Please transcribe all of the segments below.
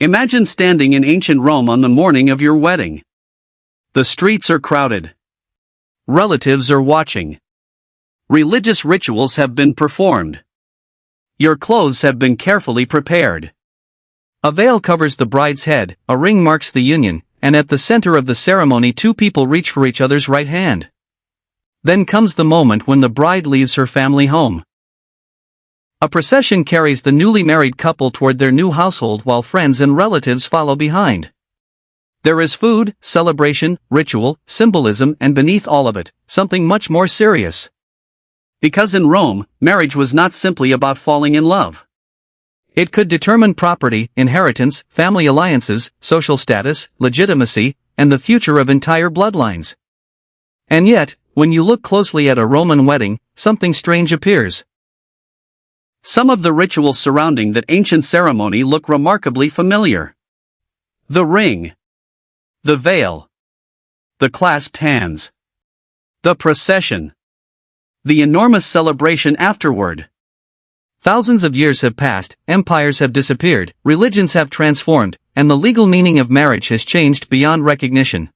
Imagine standing in ancient Rome on the morning of your wedding. The streets are crowded. Relatives are watching. Religious rituals have been performed. Your clothes have been carefully prepared. A veil covers the bride's head, a ring marks the union, and at the center of the ceremony two people reach for each other's right hand. Then comes the moment when the bride leaves her family home. A procession carries the newly married couple toward their new household while friends and relatives follow behind. There is food, celebration, ritual, symbolism, and beneath all of it, something much more serious. Because in Rome, marriage was not simply about falling in love. It could determine property, inheritance, family alliances, social status, legitimacy, and the future of entire bloodlines. And yet, when you look closely at a Roman wedding, something strange appears. Some of the rituals surrounding that ancient ceremony look remarkably familiar. The ring. The veil. The clasped hands. The procession. The enormous celebration afterward. Thousands of years have passed, empires have disappeared, religions have transformed, and the legal meaning of marriage has changed beyond recognition.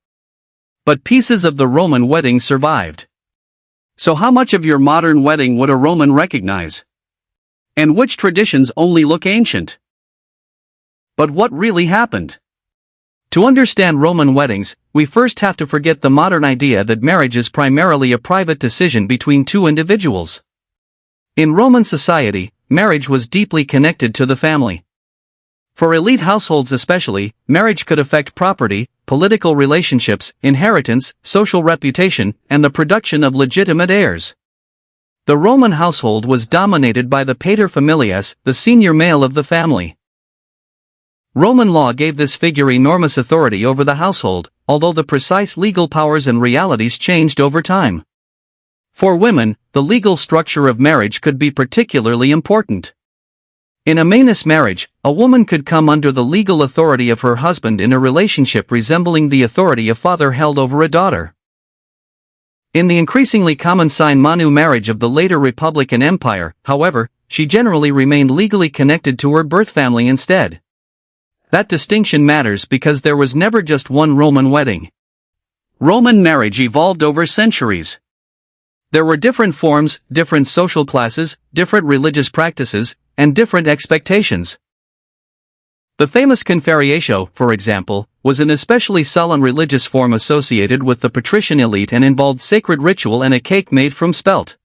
But pieces of the Roman wedding survived. So how much of your modern wedding would a Roman recognize? And which traditions only look ancient? But what really happened? To understand Roman weddings, we first have to forget the modern idea that marriage is primarily a private decision between two individuals. In Roman society, marriage was deeply connected to the family. For elite households especially, marriage could affect property, political relationships, inheritance, social reputation, and the production of legitimate heirs. The Roman household was dominated by the pater familias, the senior male of the family. Roman law gave this figure enormous authority over the household, although the precise legal powers and realities changed over time. For women, the legal structure of marriage could be particularly important. In a Manus marriage, a woman could come under the legal authority of her husband in a relationship resembling the authority a father held over a daughter. In the increasingly common sine manu marriage of the later Republic and Empire, however, she generally remained legally connected to her birth family instead. That distinction matters because there was never just one Roman wedding. Roman marriage evolved over centuries. There were different forms, different social classes, different religious practices, and different expectations. The famous conferiatio, for example, was an especially solemn religious form associated with the patrician elite and involved sacred ritual and a cake made from spelt.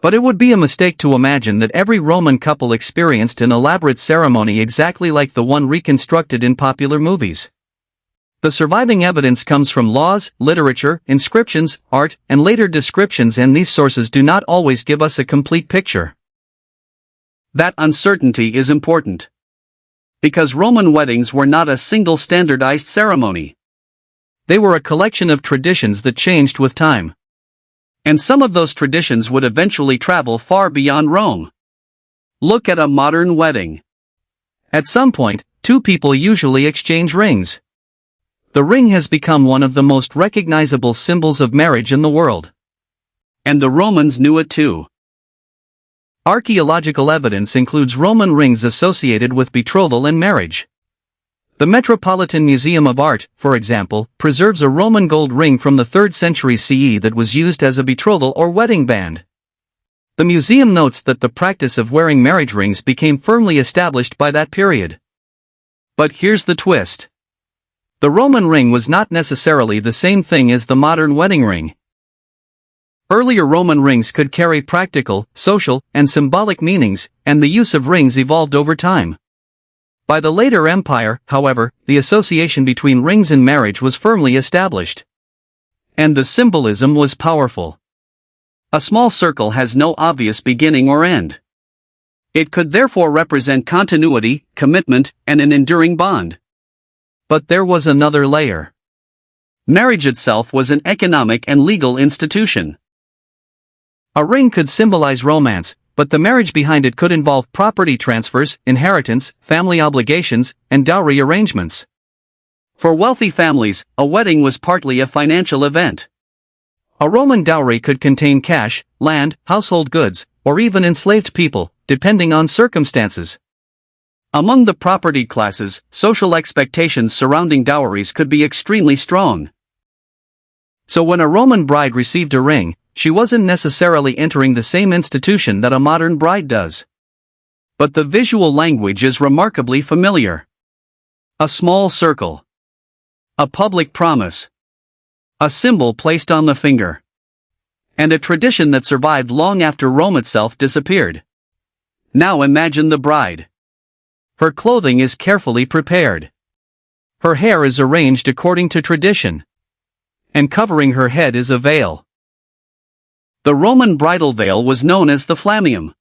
But it would be a mistake to imagine that every Roman couple experienced an elaborate ceremony exactly like the one reconstructed in popular movies. The surviving evidence comes from laws, literature, inscriptions, art, and later descriptions, and these sources do not always give us a complete picture. That uncertainty is important. Because Roman weddings were not a single standardized ceremony. They were a collection of traditions that changed with time. And some of those traditions would eventually travel far beyond Rome. Look at a modern wedding. At some point, two people usually exchange rings. The ring has become one of the most recognizable symbols of marriage in the world. And the Romans knew it too. Archaeological evidence includes Roman rings associated with betrothal and marriage. The Metropolitan Museum of Art, for example, preserves a Roman gold ring from the 3rd century CE that was used as a betrothal or wedding band. The museum notes that the practice of wearing marriage rings became firmly established by that period. But here's the twist. The Roman ring was not necessarily the same thing as the modern wedding ring. Earlier Roman rings could carry practical, social, and symbolic meanings, and the use of rings evolved over time. By the later empire, however, the association between rings and marriage was firmly established. And the symbolism was powerful. A small circle has no obvious beginning or end. It could therefore represent continuity, commitment, and an enduring bond. But there was another layer. Marriage itself was an economic and legal institution. A ring could symbolize romance, but the marriage behind it could involve property transfers, inheritance, family obligations, and dowry arrangements. For wealthy families, a wedding was partly a financial event. A Roman dowry could contain cash, land, household goods, or even enslaved people, depending on circumstances. Among the propertied classes, social expectations surrounding dowries could be extremely strong. So when a Roman bride received a ring, she wasn't necessarily entering the same institution that a modern bride does. But the visual language is remarkably familiar. A small circle. A public promise. A symbol placed on the finger. And a tradition that survived long after Rome itself disappeared. Now imagine the bride. Her clothing is carefully prepared. Her hair is arranged according to tradition. And covering her head is a veil. The Roman bridal veil was known as the flammeum.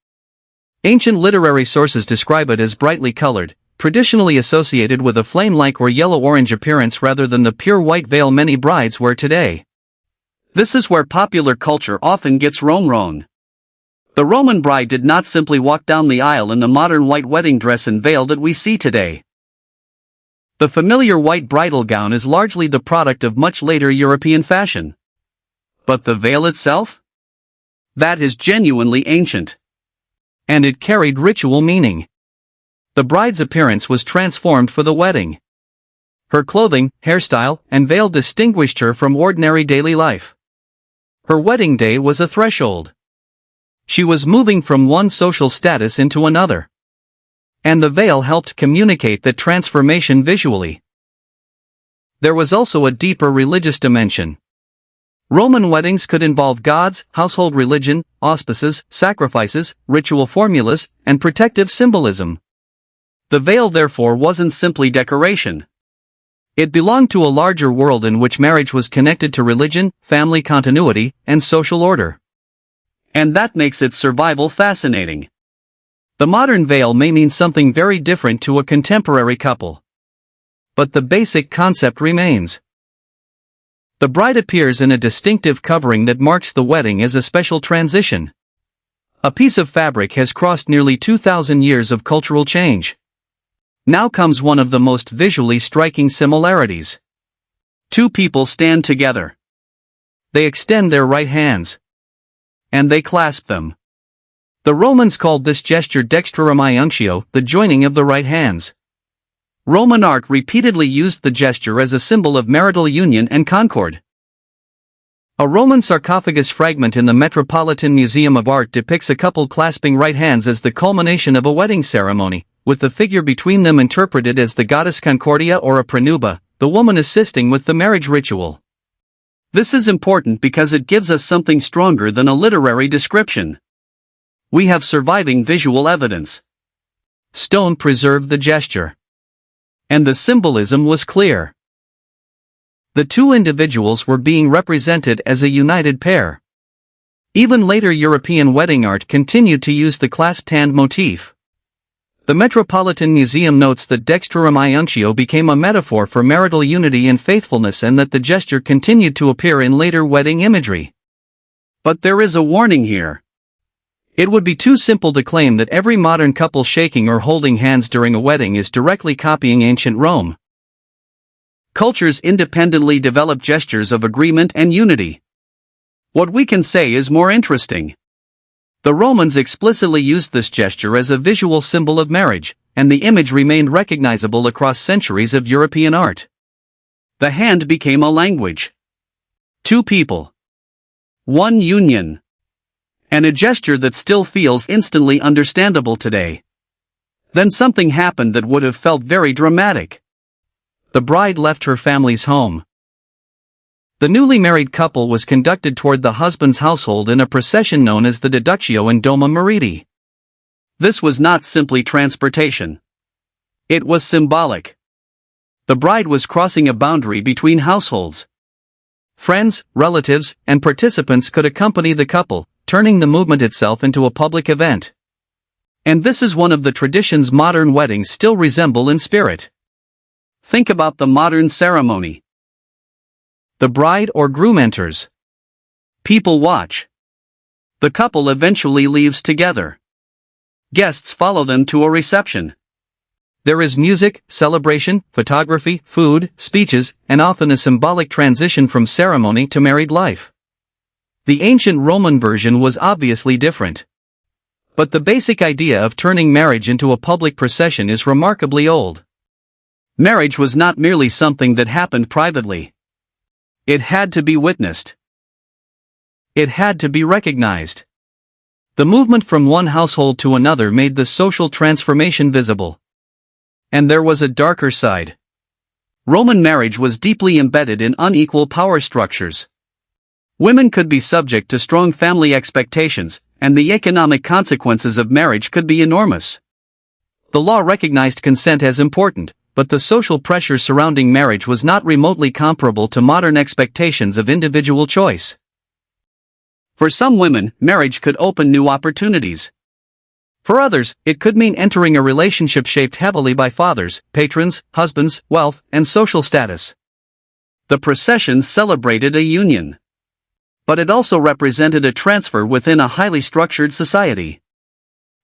Ancient literary sources describe it as brightly colored, traditionally associated with a flame-like or yellow-orange appearance rather than the pure white veil many brides wear today. This is where popular culture often gets Rome wrong. The Roman bride did not simply walk down the aisle in the modern white wedding dress and veil that we see today. The familiar white bridal gown is largely the product of much later European fashion. But the veil itself? That is genuinely ancient. And it carried ritual meaning. The bride's appearance was transformed for the wedding. Her clothing, hairstyle, and veil distinguished her from ordinary daily life. Her wedding day was a threshold. She was moving from one social status into another. And the veil helped communicate that transformation visually. There was also a deeper religious dimension. Roman weddings could involve gods, household religion, auspices, sacrifices, ritual formulas, and protective symbolism. The veil therefore wasn't simply decoration. It belonged to a larger world in which marriage was connected to religion, family continuity, and social order. And that makes its survival fascinating. The modern veil may mean something very different to a contemporary couple. But the basic concept remains. The bride appears in a distinctive covering that marks the wedding as a special transition. A piece of fabric has crossed nearly 2,000 years of cultural change. Now comes one of the most visually striking similarities. Two people stand together. They extend their right hands. And they clasp them. The Romans called this gesture dextrarumi unctio, the joining of the right hands. Roman art repeatedly used the gesture as a symbol of marital union and concord. A Roman sarcophagus fragment in the Metropolitan Museum of Art depicts a couple clasping right hands as the culmination of a wedding ceremony, with the figure between them interpreted as the goddess Concordia or a Pranuba, the woman assisting with the marriage ritual. This is important because it gives us something stronger than a literary description. We have surviving visual evidence. Stone preserved the gesture. And the symbolism was clear. The two individuals were being represented as a united pair. Even later European wedding art continued to use the clasped hand motif. The Metropolitan Museum notes that dextrarumi unctio became a metaphor for marital unity and faithfulness and that the gesture continued to appear in later wedding imagery. But there is a warning here. It would be too simple to claim that every modern couple shaking or holding hands during a wedding is directly copying ancient Rome. Cultures independently develop gestures of agreement and unity. What we can say is more interesting. The Romans explicitly used this gesture as a visual symbol of marriage, and the image remained recognizable across centuries of European art. The hand became a language. Two people. One union. And a gesture that still feels instantly understandable today. Then something happened that would have felt very dramatic. The bride left her family's home. The newly married couple was conducted toward the husband's household in a procession known as the Deductio in Doma Meriti. This was not simply transportation. It was symbolic. The bride was crossing a boundary between households. Friends, relatives, and participants could accompany the couple, turning the movement itself into a public event. And this is one of the traditions modern weddings still resemble in spirit. Think about the modern ceremony. The bride or groom enters. People watch. The couple eventually leaves together. Guests follow them to a reception. There is music, celebration, photography, food, speeches, and often a symbolic transition from ceremony to married life. The ancient Roman version was obviously different. But the basic idea of turning marriage into a public procession is remarkably old. Marriage was not merely something that happened privately. It had to be witnessed. It had to be recognized. The movement from one household to another made the social transformation visible. And there was a darker side. Roman marriage was deeply embedded in unequal power structures. Women could be subject to strong family expectations, and the economic consequences of marriage could be enormous. The law recognized consent as important, but the social pressure surrounding marriage was not remotely comparable to modern expectations of individual choice. For some women, marriage could open new opportunities. For others, it could mean entering a relationship shaped heavily by fathers, patrons, husbands, wealth, and social status. The procession celebrated a union. But it also represented a transfer within a highly structured society.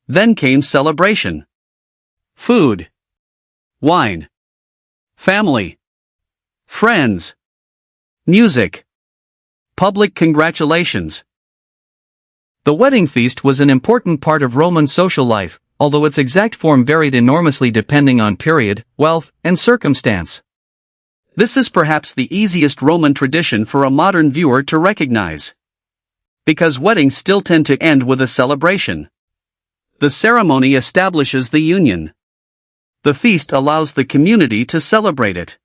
Then came celebration. Food. Wine. Family. Friends. Music. Public congratulations. The wedding feast was an important part of Roman social life, although its exact form varied enormously depending on period, wealth, and circumstance. This is perhaps the easiest Roman tradition for a modern viewer to recognize. Because weddings still tend to end with a celebration. The ceremony establishes the union. The feast allows the community to celebrate it.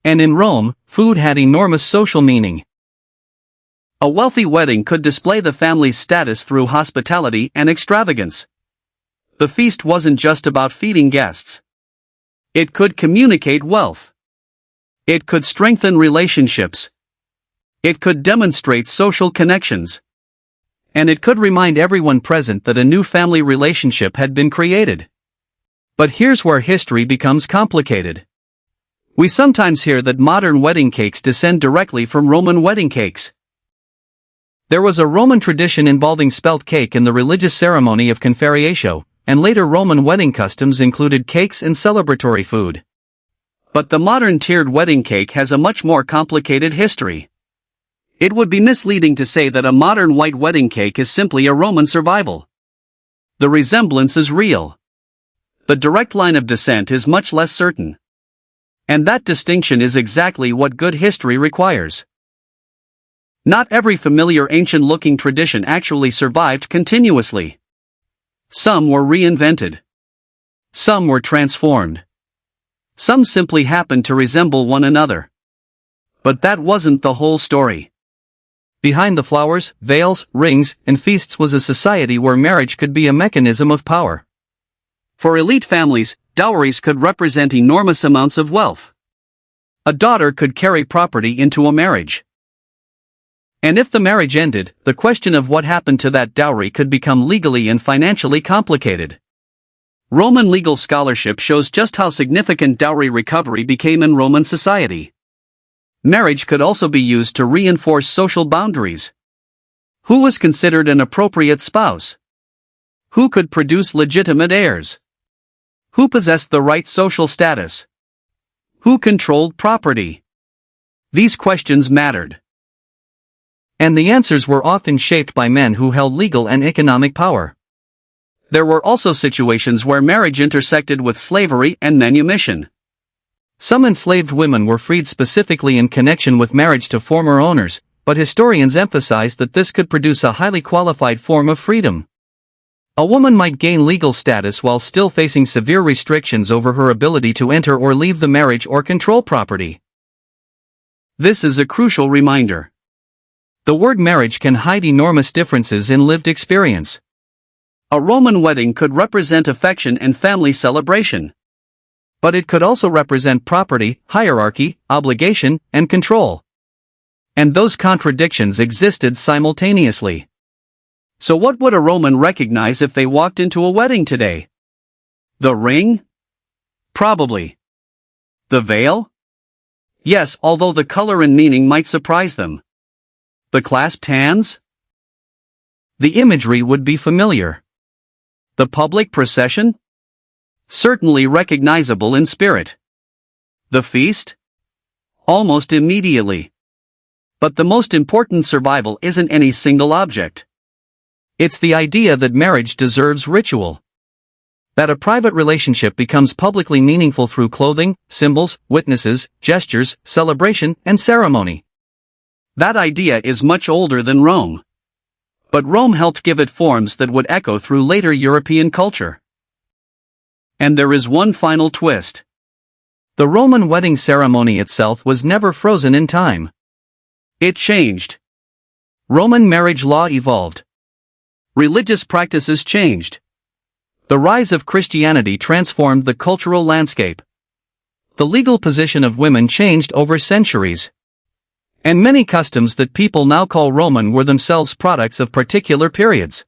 And in Rome, food had enormous social meaning. A wealthy wedding could display the family's status through hospitality and extravagance. The feast wasn't just about feeding guests. It could communicate wealth. It could strengthen relationships. It could demonstrate social connections. And it could remind everyone present that a new family relationship had been created. But here's where history becomes complicated. We sometimes hear that modern wedding cakes descend directly from Roman wedding cakes. There was a Roman tradition involving spelt cake in the religious ceremony of conferatio, and later Roman wedding customs included cakes and celebratory food. But the modern tiered wedding cake has a much more complicated history. It would be misleading to say that a modern white wedding cake is simply a Roman survival. The resemblance is real. The direct line of descent is much less certain. And that distinction is exactly what good history requires. Not every familiar ancient-looking tradition actually survived continuously. Some were reinvented. Some were transformed. Some simply happened to resemble one another. But that wasn't the whole story. Behind the flowers, veils, rings, and feasts was a society where marriage could be a mechanism of power. For elite families, dowries could represent enormous amounts of wealth. A daughter could carry property into a marriage. And if the marriage ended, the question of what happened to that dowry could become legally and financially complicated. Roman legal scholarship shows just how significant dowry recovery became in Roman society. Marriage could also be used to reinforce social boundaries. Who was considered an appropriate spouse? Who could produce legitimate heirs? Who possessed the right social status? Who controlled property? These questions mattered. And the answers were often shaped by men who held legal and economic power. There were also situations where marriage intersected with slavery and manumission. Some enslaved women were freed specifically in connection with marriage to former owners, but historians emphasize that this could produce a highly qualified form of freedom. A woman might gain legal status while still facing severe restrictions over her ability to enter or leave the marriage or control property. This is a crucial reminder. The word marriage can hide enormous differences in lived experience. A Roman wedding could represent affection and family celebration. But it could also represent property, hierarchy, obligation, and control. And those contradictions existed simultaneously. So what would a Roman recognize if they walked into a wedding today? The ring? Probably. The veil? Yes, although the color and meaning might surprise them. The clasped hands? The imagery would be familiar. The public procession? Certainly recognizable in spirit. The feast? Almost immediately. But the most important survival isn't any single object. It's the idea that marriage deserves ritual. That a private relationship becomes publicly meaningful through clothing, symbols, witnesses, gestures, celebration, and ceremony. That idea is much older than Rome. But Rome helped give it forms that would echo through later European culture. And there is one final twist. The Roman wedding ceremony itself was never frozen in time. It changed. Roman marriage law evolved. Religious practices changed. The rise of Christianity transformed the cultural landscape. The legal position of women changed over centuries. And many customs that people now call Roman were themselves products of particular periods.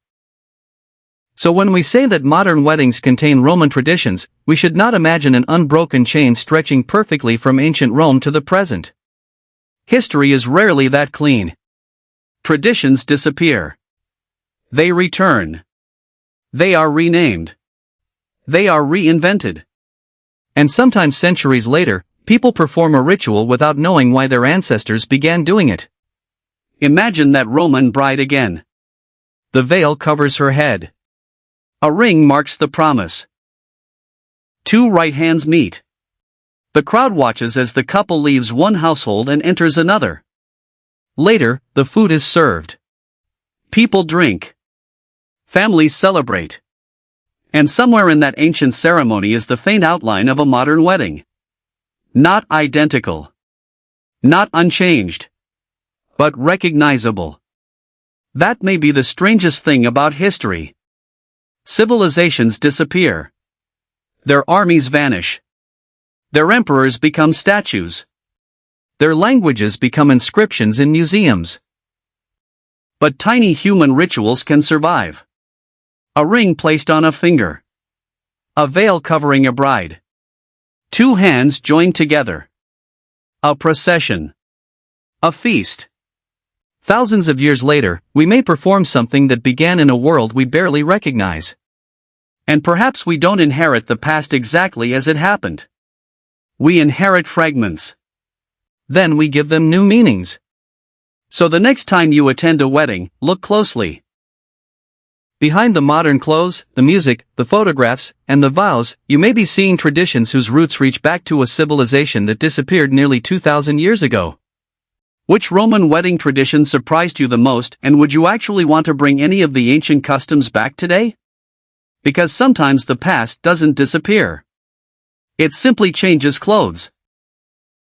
So when we say that modern weddings contain Roman traditions, we should not imagine an unbroken chain stretching perfectly from ancient Rome to the present. History is rarely that clean. Traditions disappear. They return. They are renamed. They are reinvented. And sometimes centuries later, people perform a ritual without knowing why their ancestors began doing it. Imagine that Roman bride again. The veil covers her head. A ring marks the promise. Two right hands meet. The crowd watches as the couple leaves one household and enters another. Later, the food is served. People drink. Families celebrate. And somewhere in that ancient ceremony is the faint outline of a modern wedding. Not identical. Not unchanged. But recognizable. That may be the strangest thing about history. Civilizations disappear. Their armies vanish. Their emperors become statues. Their languages become inscriptions in museums. But tiny human rituals can survive. A ring placed on a finger. A veil covering a bride. Two hands joined together. A procession. A feast. Thousands of years later, we may perform something that began in a world we barely recognize. And perhaps we don't inherit the past exactly as it happened. We inherit fragments. Then we give them new meanings. So the next time you attend a wedding, look closely. Behind the modern clothes, the music, the photographs, and the vows, you may be seeing traditions whose roots reach back to a civilization that disappeared nearly 2,000 years ago. Which Roman wedding tradition surprised you the most, and would you actually want to bring any of the ancient customs back today? Because sometimes the past doesn't disappear. It simply changes clothes.